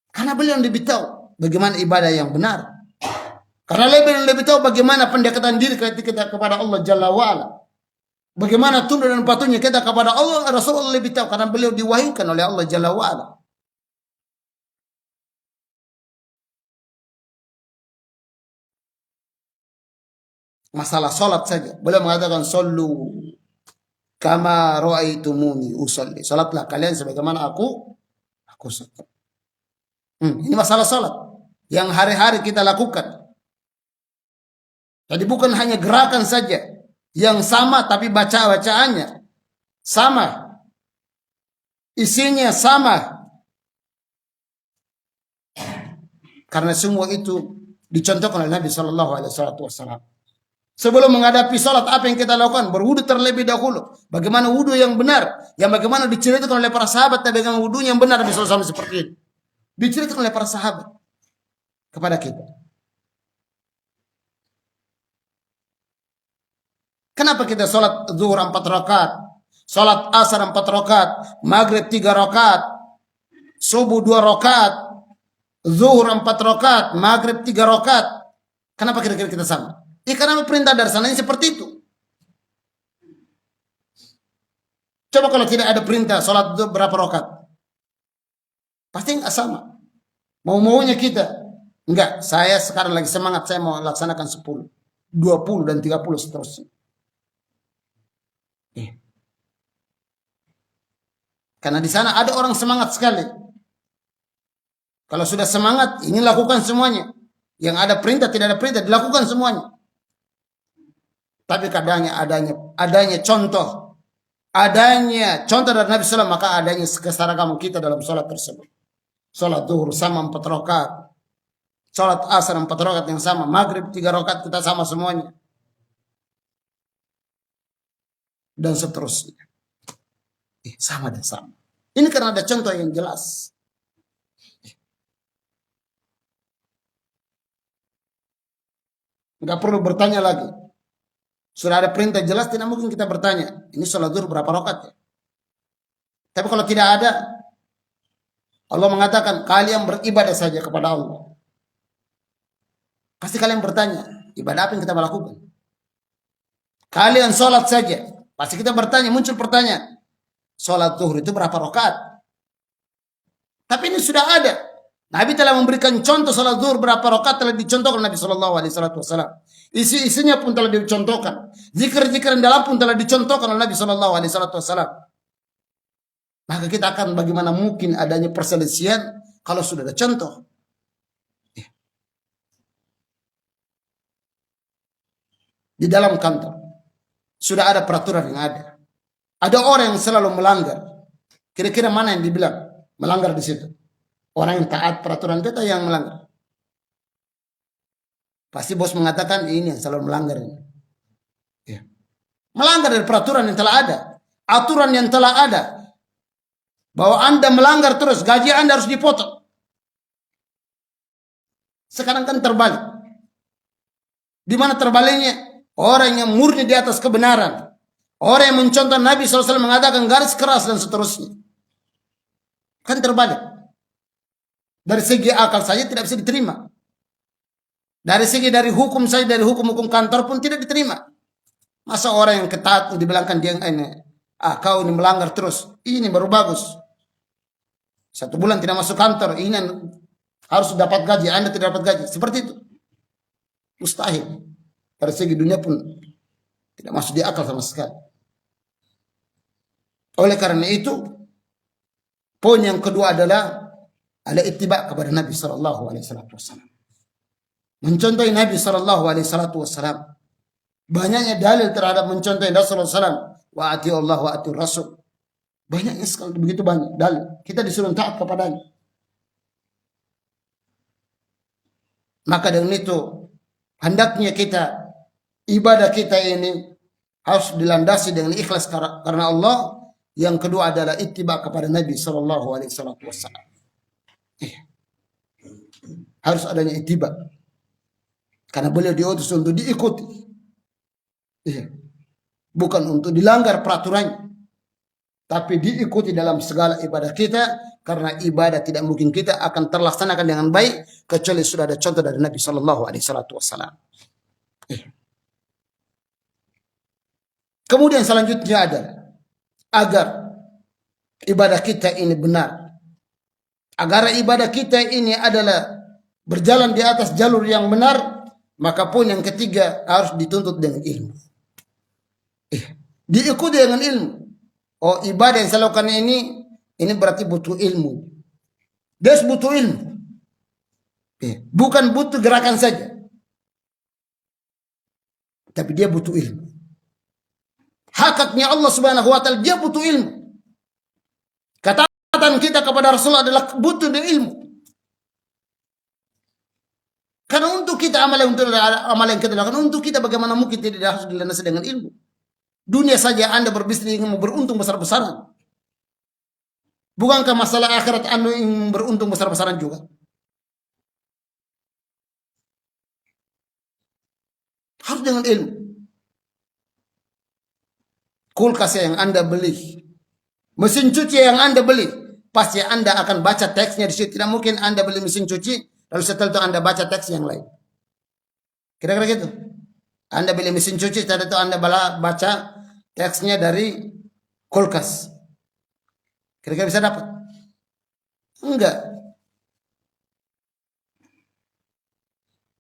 Karena beliau yang lebih tahu bagaimana ibadah yang benar. Karena lebih tahu bagaimana pendekatan diri kita kepada Allah Jalla wa'ala. Bagaimana tunduk dan patuhnya kita kepada Allah, Rasulullah lebih tahu karena beliau diwahyukan oleh Allah Jalla wa'ala. Masalah salat saja, beliau mengatakan sallu kama ra'aitumuni usalli. Salatlah kalian sebagaimana aku salat. Ini masalah salat yang hari-hari kita lakukan. Jadi bukan hanya gerakan saja yang sama, tapi bacaannya sama, isinya sama. Karena semua itu dicontohkan oleh Nabi Shallallahu Alaihi Wasallam. Sebelum menghadapi salat, apa yang kita lakukan? Berwudu terlebih dahulu. Bagaimana wudu yang benar? Yang bagaimana diceritakan oleh para sahabat, bagaimana wudu yang benar Nabi SAW seperti itu. Diceritakan oleh para sahabat kepada kita. Kenapa kita sholat zuhur 4 rakaat, sholat asar 4 rakaat, maghrib 3 rakaat, subuh 2 rakaat, zuhur 4 rakaat, maghrib 3 rakaat? Kenapa kira-kira kita sama? Karena perintah dari sananya seperti itu. Coba kalau tidak ada perintah sholat berapa rakaat, pasti nggak sama. Mau-maunya kita, enggak, saya sekarang lagi semangat, saya mau laksanakan 10, 20 dan 30 seterusnya. Karena di sana ada orang semangat sekali. Kalau sudah semangat, ini lakukan semuanya. Yang ada perintah, tidak ada perintah, dilakukan semuanya. Tapi kadangnya adanya contoh. Adanya contoh dari Nabi SAW, maka adanya keseragaman kita dalam sholat tersebut. Sholat zuhur sama 4 rakaat. Sholat asar 4 rakaat yang sama. Maghrib 3 rakaat kita sama semuanya. Dan seterusnya. Sama dan sama. Ini karena ada contoh yang jelas. Enggak perlu bertanya lagi. Sudah ada perintah jelas, tidak mungkin kita bertanya. Ini sholat zuhur berapa rakaat ya? Tapi kalau tidak ada, Allah mengatakan kalian beribadah saja kepada Allah. Pasti kalian bertanya, ibadah apa yang kita lakukan? Kalian sholat saja. Pasti kita bertanya, muncul pertanyaan. Sholat zuhur itu berapa rakaat? Tapi ini sudah ada. Nabi telah memberikan contoh sholat zuhur berapa rakaat, telah dicontohkan Nabi Shallallahu Alaihi Wasallam. Isinya pun telah dicontohkan. Zikir-zikir yang dalam pun telah dicontohkan oleh Nabi Shallallahu Alaihi Wasallam. Maka kita akan bagaimana mungkin adanya perselisihan kalau sudah ada contoh. Di dalam kantor sudah ada peraturan yang ada. Ada orang yang selalu melanggar. Kira-kira mana yang dibilang melanggar di situ? Orang yang taat peraturan kita yang melanggar. Pasti bos mengatakan ini yang selalu melanggar ini. Ya. Melanggar dari peraturan yang telah ada. Aturan yang telah ada. Bahwa Anda melanggar terus, gaji Anda harus dipotong. Sekarang kan terbalik. Di mana terbaliknya? Orang yang murni di atas kebenaran. Orang yang mencontoh Nabi SAW mengatakan garis keras dan seterusnya. Kan terbalik. Dari segi akal saja tidak bisa diterima. Dari hukum saja, dari hukum-hukum kantor pun tidak diterima. Masa orang yang ketat dibilangkan dia ini, kau ini melanggar terus. Ini baru bagus. 1 bulan tidak masuk kantor, ini harus dapat gaji, Anda tidak dapat gaji. Seperti itu. Mustahil. Dari segi dunia pun tidak masuk di akal sama sekali. Oleh karena itu, poin yang kedua adalah ittiba kepada Nabi sallallahu alaihi wasallam. Mencontohi Nabi sallallahu alaihi wasallam Banyaknya dalil terhadap mencontohi Rasulullah SAW. Wa ati Allah wa ati Rasul. Banyaknya sekali, begitu banyak dalil. Kita disuruh taat kepadanya. Maka dengan itu, hendaknya kita, ibadah kita ini harus dilandasi dengan ikhlas karena Allah. Yang kedua adalah ittiba kepada Nabi SAW. Harus adanya ittiba. Karena beliau diutus untuk diikuti. Bukan untuk dilanggar peraturannya, tapi diikuti dalam segala ibadah kita, karena ibadah tidak mungkin kita akan terlaksanakan dengan baik kecuali sudah ada contoh dari Nabi SAW. Kemudian selanjutnya adalah agar ibadah kita ini benar, agar ibadah kita ini adalah berjalan di atas jalur yang benar, maka pun yang ketiga harus dituntut dengan ilmu. Diikuti dengan ilmu. Oh, ibadah yang saya lakukan ini berarti butuh ilmu. Dia butuh ilmu. Bukan butuh gerakan saja, tapi dia butuh ilmu. Hakikatnya Allah Subhanahu wa taala, dia butuh ilmu. Katakan kita kepada Rasulullah adalah butuh dengan ilmu. Karena untuk kita amal yang kita lakukan, untuk kita bagaimana mungkin tidak harus dilandasi dengan ilmu. Dunia saja Anda berbisnis ingin beruntung besar-besaran. Bukankah masalah akhirat Anda ingin beruntung besar-besaran juga? Harus dengan ilmu. Kulkas yang Anda beli, mesin cuci yang Anda beli, pasti Anda akan baca teksnya di situ. Tidak mungkin Anda beli mesin cuci lalu setelah itu Anda baca teks yang lain. Kira-kira gitu. Anda beli mesin cuci, setelah itu Anda baca teksnya dari kulkas. Kira-kira bisa dapat? Enggak.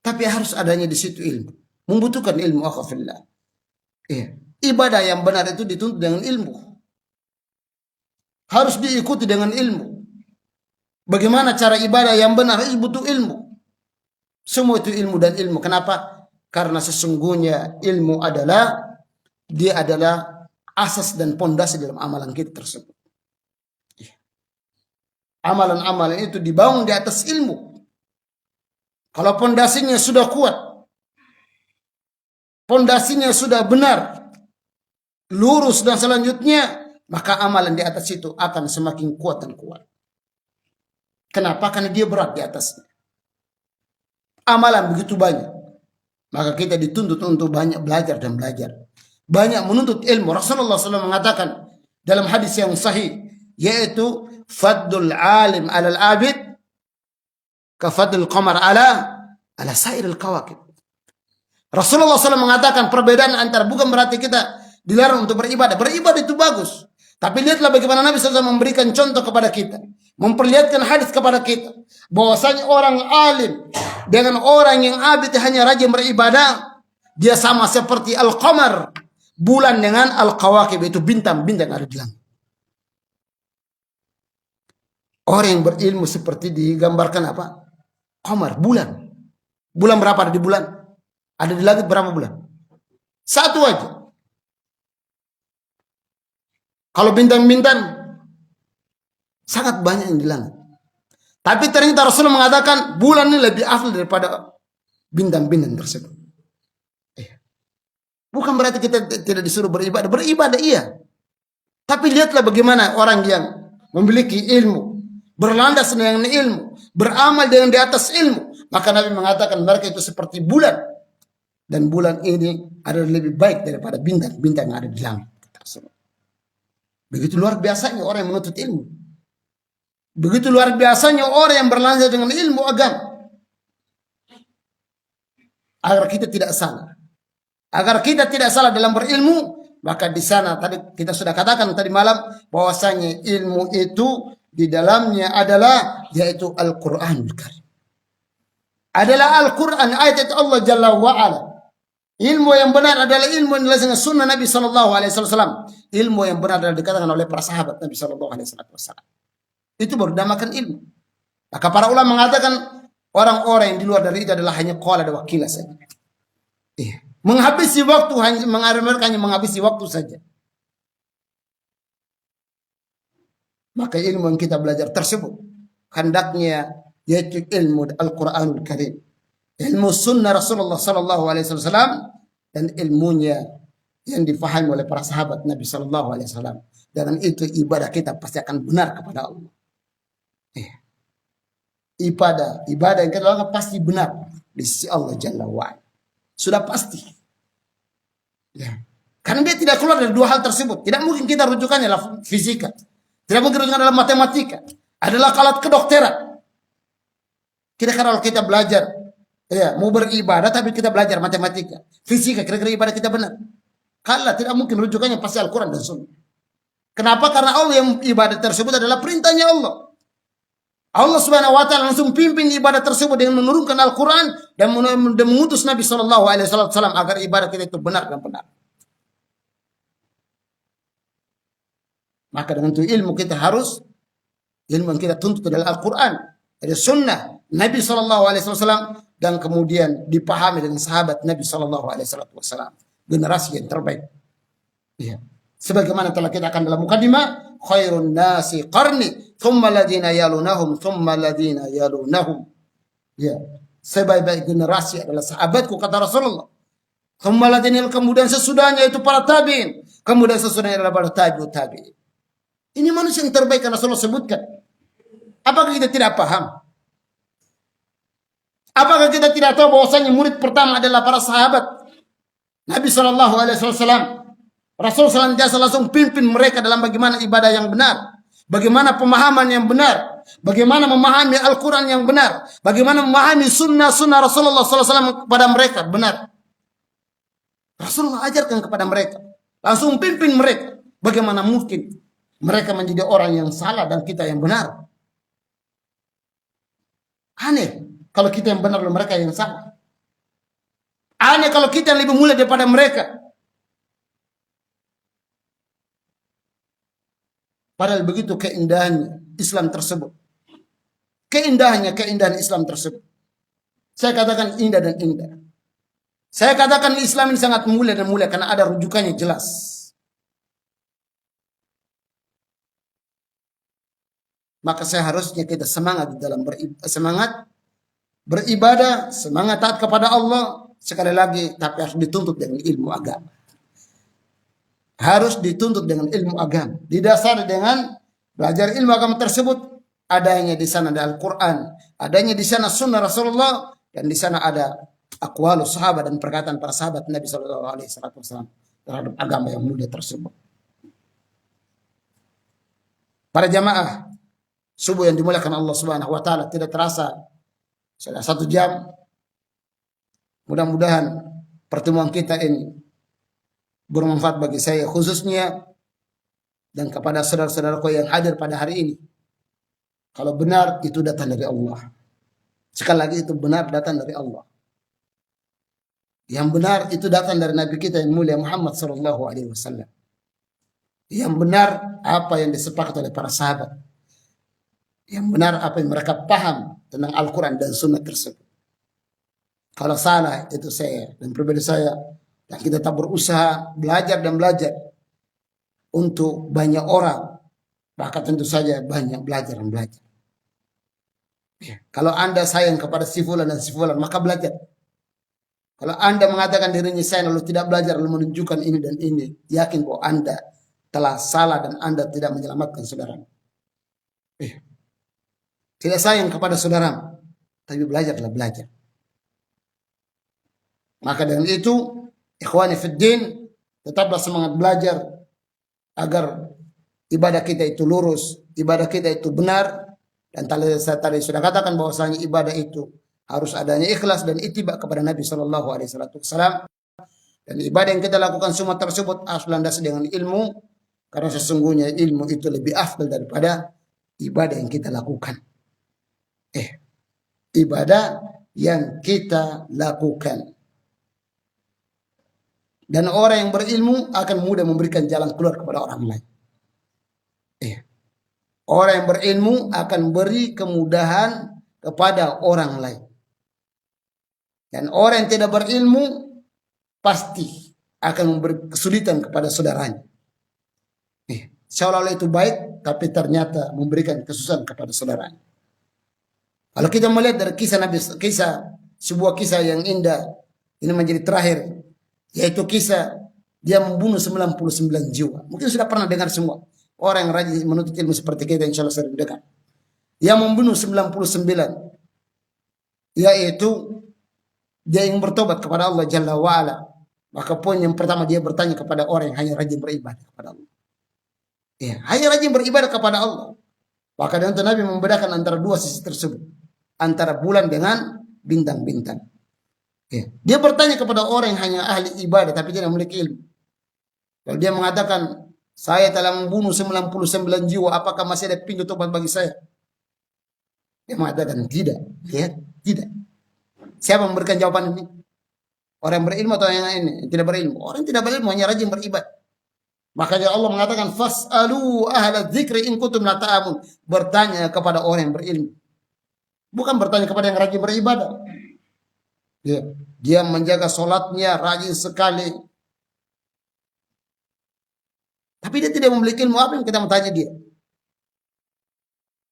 Tapi harus adanya di situ ilmu. Membutuhkan ilmu akhafillah. Ibadah yang benar itu dituntut dengan ilmu. Harus diikuti dengan ilmu. Bagaimana cara ibadah yang benar itu butuh ilmu. Semua itu ilmu dan ilmu. Kenapa? Karena sesungguhnya ilmu dia adalah asas dan pondasi dalam amalan kita tersebut. Amalan-amalan itu dibangun di atas ilmu. Kalau pondasinya sudah kuat, pondasinya sudah benar, lurus dan selanjutnya, maka amalan di atas itu akan semakin kuat dan kuat. Kenapa? Karena dia berat di atasnya. Amalan begitu banyak. Maka kita dituntut untuk banyak belajar dan belajar. Banyak menuntut ilmu. Rasulullah SAW mengatakan dalam hadis yang sahih, yaitu faddul alim alal abid kafaddul qamar ala sairil kawakib. Rasulullah SAW mengatakan perbedaan antara, bukan berarti kita dilarang untuk beribadah. Beribadah itu bagus. Tapi lihatlah bagaimana Nabi SAW memberikan contoh kepada kita. Memperlihatkan hadis kepada kita. Bahwasanya orang alim dengan orang yang abid hanya rajin beribadah, dia sama seperti al-qamar, bulan, dengan al-kawakib, itu bintang-bintang ada di langit. Orang yang berilmu seperti digambarkan apa? Qamar, bulan. Bulan berapa ada di bulan? Ada di langit berapa bulan? Satu aja. Kalau bintang-bintang sangat banyak yang di langit. Tapi ternyata Rasulullah mengatakan bulan ini lebih afdal daripada bintang-bintang tersebut. Bukan berarti kita tidak disuruh beribadah. Beribadah iya. Tapi lihatlah bagaimana orang yang memiliki ilmu, berlandas dengan ilmu, beramal dengan di atas ilmu. Maka Nabi mengatakan mereka itu seperti bulan. Dan bulan ini adalah lebih baik daripada bintang-bintang yang ada di langit. Begitu luar biasanya orang yang menuntut ilmu. Begitu luar biasanya orang yang berlandas dengan ilmu agama. Agar kita tidak salah. Agar kita tidak salah dalam berilmu, maka di sana tadi kita sudah katakan tadi malam bahwasanya ilmu itu di dalamnya adalah yaitu Al-Qur'anul Karim. Adalah Al-Qur'an, ayat Allah Jalla wa Ala. Ilmu yang benar adalah ilmu yang dilaksanakan sunnah Nabi sallallahu alaihi wasallam. Ilmu yang benar adalah dikatakan oleh para sahabat Nabi sallallahu alaihi wasallam. Itu baru dinamakan ilmu. Maka para ulama mengatakan orang-orang yang di luar dari itu adalah hanya qala dan wakilah saja. Menghabisi waktu hanya menghabisi waktu saja. Maka ilmu yang kita belajar tersebut hendaknya yaitu ilmu Al-Quranul Karim, ilmu sunnah Rasulullah Sallallahu Alaihi Wasallam, dan ilmunya yang difahami oleh para sahabat Nabi Sallallahu Alaihi Wasallam. Dengan itu ibadah kita pasti akan benar kepada Allah. Ibadah yang kita lakukan pasti benar di sisi Allah Jalla wa'ala. Sudah pasti. Ya. Karena dia tidak keluar dari dua hal tersebut. Tidak mungkin kita rujukannya adalah fisika. Tidak mungkin rujukannya adalah matematika. Adalah alat kedokteran. Kira-kira kalau kita belajar, ya, mau beribadah tapi kita belajar matematika, fisika, kira-kira ibadah kita benar? Kalau tidak mungkin rujukannya pasti Al-Quran dan Sunnah. Kenapa? Karena Allah yang ibadah tersebut adalah perintahnya Allah. Allah Subhanahu wa taala langsung pimpin ibadah tersebut dengan menurunkan Al-Quran dan mengutus Nabi Sallallahu Alaihi Wasallam agar ibadah kita itu benar dan benar. Maka dengan itu ilmu kita harus, ilmu yang kita tuntut adalah Al-Quran, ada sunnah Nabi Sallallahu Alaihi Wasallam, dan kemudian dipahami dengan sahabat Nabi Sallallahu Alaihi Wasallam, generasi yang terbaik. Ya. Sebagaimana telah kita akan dalam mukadimah, khairun nasi qarni, thumma ladina yalunahum, thumma ladina yalunahum. Ya, sebaik-baik generasi adalah sahabatku, kata Rasulullah. Thumma ladina, kemudian sesudahnya itu para tabi'in, kemudian sesudahnya adalah para tabi'in. Ini manusia yang terbaik yang Rasulullah sebutkan. Apakah kita tidak paham? Apakah kita tidak tahu bahwasanya murid pertama adalah para sahabat Nabi Sallallahu Alaihi Wasallam? Rasul senantiasa langsung pimpin mereka dalam bagaimana ibadah yang benar, bagaimana pemahaman yang benar, bagaimana memahami Al-Quran yang benar, bagaimana memahami sunnah-sunnah Rasulullah SAW kepada mereka benar. Rasulullah ajarkan kepada mereka, langsung pimpin mereka. Bagaimana mungkin mereka menjadi orang yang salah dan kita yang benar? Aneh kalau kita yang benar dan mereka yang salah. Aneh kalau kita yang lebih mulia daripada mereka. Padahal begitu keindahannya Islam tersebut. Keindahan Islam tersebut. Saya katakan indah dan indah. Saya katakan Islam ini sangat mulia dan mulia karena ada rujukannya jelas. Maka seharusnya kita semangat dalam beribadah, semangat taat kepada Allah. Sekali lagi, tapi harus dituntut dengan ilmu agama. Harus dituntut dengan ilmu agama. Didasari dengan belajar ilmu agama tersebut. Adanya di sana ada Al-Quran, adanya di sana sunnah Rasulullah, dan di sana ada aqwalus sahabat dan perkataan para sahabat Nabi Sallallahu Alaihi Wasallam terhadap agama yang mulia tersebut. Para jamaah subuh yang dimuliakan Allah Subhanahu Wa Taala, tidak terasa sudah 1 jam. Mudah-mudahan pertemuan kita ini bermanfaat bagi saya khususnya dan kepada saudara-saudaraku yang hadir pada hari ini. Kalau benar itu datang dari Allah. Sekali lagi itu benar datang dari Allah. Yang benar itu datang dari Nabi kita yang mulia Muhammad Sallallahu Alaihi Wasallam. Yang benar apa yang disepakati oleh para sahabat. Yang benar apa yang mereka paham tentang Al-Quran dan Sunnah tersebut. Kalau salah itu saya dan pribadi saya. Dan kita tetap berusaha belajar dan belajar untuk banyak orang. Bahkan tentu saja banyak belajar dan belajar. Ya. Kalau Anda sayang kepada si fulan dan si fulan, maka belajar. Kalau Anda mengatakan dirinya sayang lalu tidak belajar, lalu menunjukkan ini dan ini, yakin bahwa Anda telah salah dan Anda tidak menyelamatkan saudara. Ya. Tidak sayang kepada saudara, tapi belajarlah belajar. Maka dengan itu, ikhwani fiddin, tetaplah semangat belajar agar ibadah kita itu lurus, ibadah kita itu benar. Dan saya tadi sudah katakan bahwasanya ibadah itu harus adanya ikhlas dan ittiba kepada Nabi Sallallahu Alaihi Wasallam. Dan ibadah yang kita lakukan semua tersebut harus landasi dengan ilmu, karena sesungguhnya ilmu itu lebih afdal daripada ibadah yang kita lakukan. Ibadah yang kita lakukan. Dan orang yang berilmu akan mudah memberikan jalan keluar kepada orang lain. Orang yang berilmu akan beri kemudahan kepada orang lain. Dan orang yang tidak berilmu pasti akan memberi kesulitan kepada saudaranya. Seolah-olah itu baik, tapi ternyata memberikan kesusahan kepada saudaranya. Kalau kita melihat dari kisah Nabi, sebuah kisah yang indah, ini menjadi terakhir, yaitu kisah dia membunuh 99 jiwa. Mungkin sudah pernah dengar semua. Orang yang rajin menuntut ilmu seperti kita, insya Allah sering dengar. Yang membunuh 99, yaitu dia yang bertobat kepada Allah Jalla wa'ala. Maka poin yang pertama dia bertanya kepada orang yang hanya rajin beribadah kepada Allah. Ya, hanya rajin beribadah kepada Allah. Maka dan Nabi membedakan antara dua sisi tersebut, antara bulan dengan bintang-bintang. Ya. Dia bertanya kepada orang yang hanya ahli ibadah tapi tidak memiliki ilmu. Kalau dia mengatakan, saya telah membunuh 99 jiwa, apakah masih ada pintu tobat bagi saya? Dia mengatakan tidak. Ya, tidak. Siapa memberikan jawaban ini? Orang yang berilmu atau yang ini? Yang tidak berilmu. Orang yang tidak berilmu hanya rajin beribadah. Makanya Allah mengatakan fas'alu ahla dzikri in kuntum la ta'lamun. Bertanya kepada orang yang berilmu. Bukan bertanya kepada yang rajin beribadah. Ya, dia menjaga salatnya rajin sekali. Tapi dia tidak memiliki ilmu, apa yang kita mau tanya dia?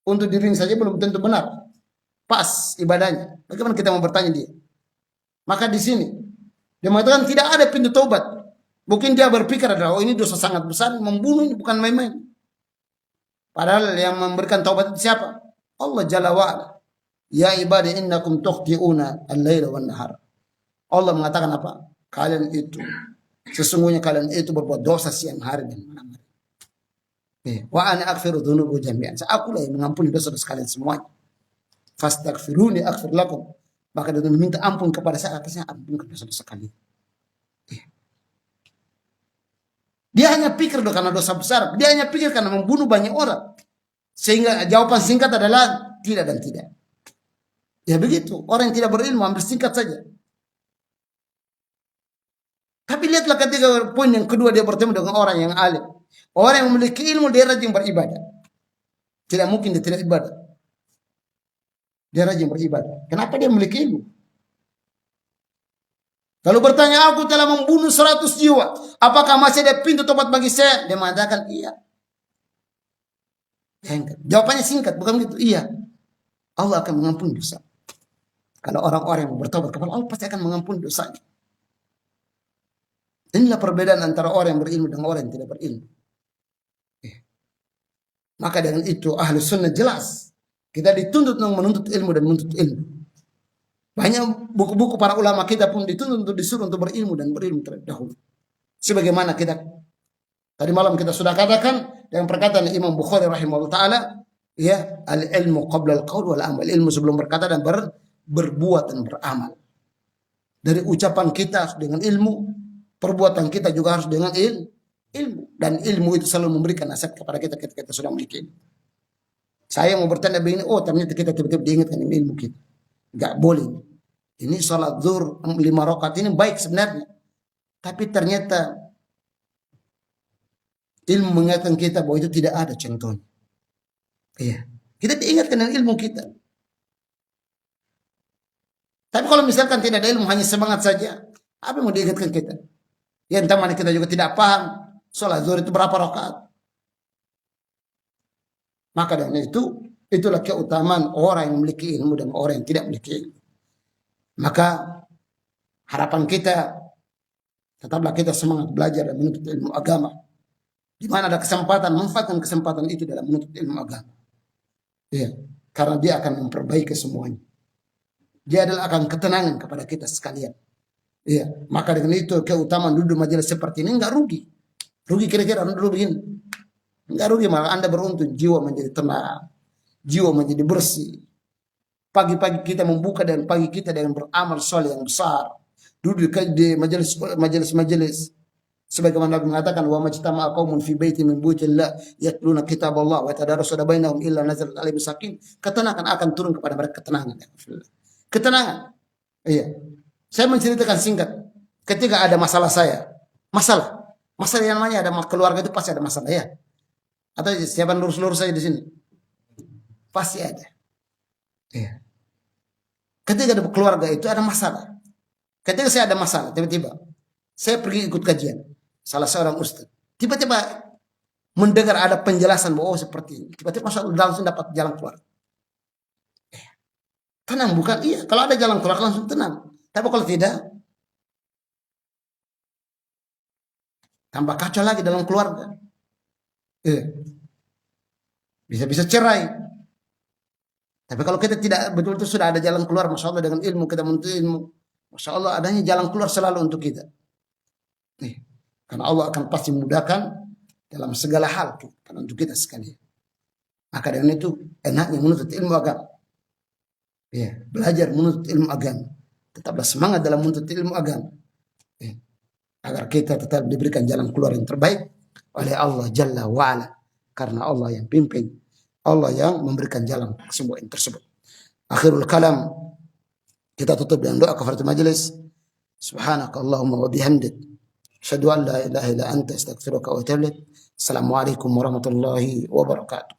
Untuk diri saja belum tentu benar. Pas ibadahnya. Bagaimana kita mau bertanya dia? Maka di sini dia mengatakan tidak ada pintu taubat. Mungkin dia berpikir adalah, oh ini dosa sangat besar, membunuh ini bukan main-main. Padahal yang memberikan taubat itu siapa? Allah Jalla wa'ala. Ya ibadi innakum tukhti'una al-laila wan nahar. Allah mengatakan apa? Kalian itu, sesungguhnya kalian itu berbuat dosa siang hari dan malam hari. Wa ana aghfiru dzunuba jami'an. Akulah yang mengampuni dosa-dosa kalian semuanya. Fastaghfiruni aghfir lakum. Maka dia meminta ampun kepada saya, akhirnya ampun dosa-dosa kalian. Dia hanya pikir karena dosa besar. Dia hanya pikir karena membunuh banyak orang. Sehingga jawaban singkat adalah tidak dan tidak. Ya begitu. Orang yang tidak berilmu ambil singkat saja. Tapi lihatlah ketika poin yang kedua dia bertemu dengan orang yang alim. Orang yang memiliki ilmu dia rajin beribadah. Tidak mungkin dia tidak ibadah. Dia rajin beribadah. Kenapa dia memiliki ilmu? Kalau bertanya, aku telah membunuh 100 jiwa. Apakah masih ada pintu tobat bagi saya? Dia mengatakan, iya. Jawabannya singkat, bukan begitu? Iya. Allah akan mengampuni dosa. Kalau orang-orang yang bertobat kepada Allah, pasti akan mengampuni dosanya. Inilah perbedaan antara orang yang berilmu dengan orang yang tidak berilmu. Maka dengan itu, ahlu sunnah jelas. Kita dituntut untuk menuntut ilmu dan menuntut ilmu. Banyak buku-buku para ulama kita pun dituntut untuk disuruh untuk berilmu dan berilmu terlebih dahulu. Sebagaimana kita tadi malam kita sudah katakan dengan perkataan Imam Bukhari rahimahullah taala, ya, al-ilmu qabla al-qaul wal amal. Ilmu sebelum berkata dan berbuat dan beramal. Dari ucapan kita dengan ilmu, perbuatan kita juga harus dengan ilmu, dan ilmu itu selalu memberikan nasihat kepada kita ketika kita sudah memiliki ilmu. Saya mau bertanya begini, oh ternyata kita tiba-tiba diingatkan ilmu kita. Enggak boleh. Ini sholat zuhur 5 rakaat ini baik sebenarnya. Tapi ternyata ilmu mengingatkan kita bahwa itu tidak ada contohnya. Iya. Kita diingatkan dengan ilmu kita. Tapi kalau misalkan tidak ada ilmu, hanya semangat saja, apa yang mau diingatkan kita? Ya entah mana kita juga tidak paham sholat zuhur itu berapa rakaat. Maka dengan itu, itulah keutamaan orang yang memiliki ilmu dan orang yang tidak memiliki ilmu. Maka harapan kita, tetaplah kita semangat belajar dan menuntut ilmu agama. Di mana ada kesempatan, manfaatkan kesempatan itu dalam menuntut ilmu agama. Ya, karena dia akan memperbaiki semuanya. Dia adalah akan ketenangan kepada kita sekalian. Ya, maka dengan itu keutamaan duduk majelis seperti ini enggak rugi. Rugi kira-kira dulu begini. Enggak rugi, malah Anda beruntung, jiwa menjadi tenang, jiwa menjadi bersih. Pagi-pagi kita membuka dan pagi kita dengan beramal soleh yang besar. Duduk di majelis-majelis. Sebagaimana Nabi mengatakan, wa majtama'a qaumun fi baitin min buyutillah yatluna kitaballah wa yatadarasuna bainahum illa nazalat alaihim sakin. Ketenangan akan turun kepada mereka, ketenangan. Ketenangan. Iya. Saya menceritakan singkat. Ketika ada masalah saya, masalah yang namanya ada keluarga itu pasti ada masalah ya. Atau siapa lurus-lurus saya di sini? Pasti ada. Ya. Ketika ada keluarga itu ada masalah. Ketika saya ada masalah, tiba-tiba Saya pergi ikut kajian, salah seorang ustaz. Tiba-tiba mendengar ada penjelasan bahwa seperti ini. Tiba-tiba langsung dapat jalan keluar. Tenang bukan? Iya, kalau ada jalan keluar langsung tenang. Tapi kalau tidak, tambah kacau lagi dalam keluarga. Bisa-bisa cerai. Tapi kalau kita tidak betul-betul sudah ada jalan keluar, Masya Allah dengan ilmu, kita menuntut ilmu, Masya Allah adanya jalan keluar selalu untuk kita. Karena Allah akan pasti memudahkan dalam segala hal karena untuk kita sekalian. Maka dengan itu enaknya menuntut ilmu agama. Belajar menuntut ilmu agama. Tetaplah semangat dalam menuntut ilmu agama. Agar kita tetap diberikan jalan keluar yang terbaik oleh Allah Jalla wa'ala. Karena Allah yang pimpin, Allah yang memberikan jalan semua yang tersebut. Akhirul kalam, kita tutup dengan doa kafaratul majelis. Subhanakallahumma wa bihamdik, asyhadu an la ilaha illa anta, astaghfiruka wa atubu ilaik. Assalamualaikum warahmatullahi wabarakatuh.